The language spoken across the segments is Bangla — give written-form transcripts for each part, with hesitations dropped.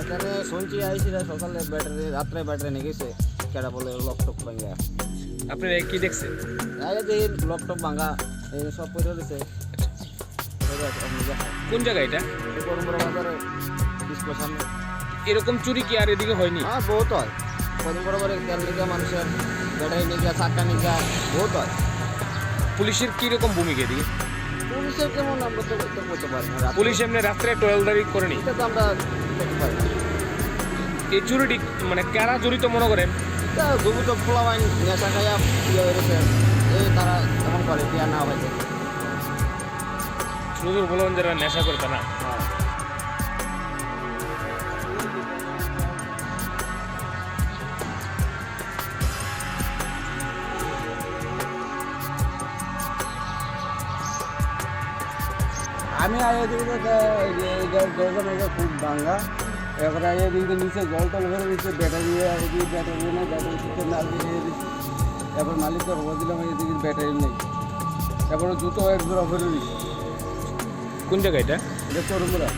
এখানে শুনছি আইসিরা সকালে ব্যাটারি রাত্রে ব্যাটারি নিয়ে গেছে কেডা বলে ল্যাপটপ ভাঙা। আপনি কি দেখছেন? এই যে ল্যাপটপ ভাঙা এই সব পয়সা দিছে। কোন জায়গা এটা? করমুরা বাজারে ডিসপ্লে সামনে। এরকম চুরি কি আর এদিকে হয়নি? হ্যাঁ বহুত হয়, কদিন বরাবর তেল নিকা মানুষের ব্যাটারি নিকা চাক্কা নিকা বহুত হয়। পুলিশের কিরকম ভূমিকা এদিকে? পুলিশের কেমন আমরা তো করতে পারি না। পুলিশ এমনি রাত্রে টোয়েলদারি করেনি? এটা তো আমরা করতে পারি না। এই চুরিটি মানে কারা জড়িত মনে করেন? তা দুবুত খোলা বাইন নেশা খাইয়া ইয়ে হয়েছে, এই তারা এমন করে কি আর না হয়েছে। শুধু বলবেন যারা নেশা করে তা না। আমি আগে দিকে জলটা খুব ভাঙ্গা, এবারে আগে দিকে নিচে জল টল ভরে দিচ্ছে, ব্যাটারি ব্যাটারি নেই, ব্যাটারি সিস্টেম না দিয়ে দিচ্ছি। এবার মালিককে খবর দিলাম এদিকে ব্যাটারি নেই, এবারে জুতো এক জোড়া ভরে দিচ্ছি। কোন জায়গা এটা? এটা করমুরা।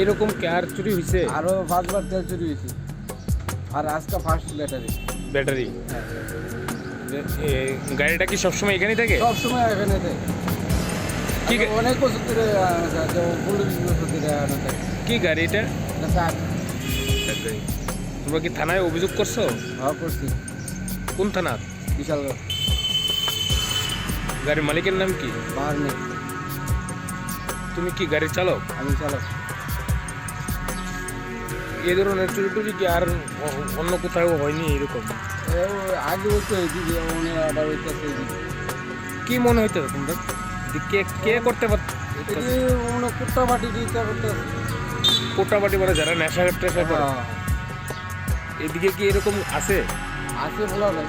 এরকম কি আর চুরি হয়েছে? আরও 5 বার তেল চুরি হয়েছে, আর আজকে ফার্স্ট ব্যাটারি। ব্যাটারি? হ্যাঁ, গাড়িটা কি সবসময় এখানেই থাকে? সব সময় এখানে থাকে। কি অনেক বছর ধরে 15-20 বছর ধরে এখানে থাকে। কি গাড়ি এটা? স্যার তোমরা কি থানায় অভিযোগ করছো? হ্যাঁ করছি, কোন থানা? বিশাল গাড়ির মালিকের নাম কি? বাহার নেই। তুমি কি গাড়ির চালক? আমি চালক। এই ধরনের চুরি টুরি কি আর অন্য কোথাও হয়নি এরকম? আগে হচ্ছে এইদিকে, আবার হইতেছে এইদিকে। কি মনে হইতে তোমরা কে কে করতে পারত? কুট্টা বাটি দিতে করতে। কোটাবাটি বলে যারা নেশা টেশা করে, এদিকে কি এরকম আছে? আছে বলা নাই।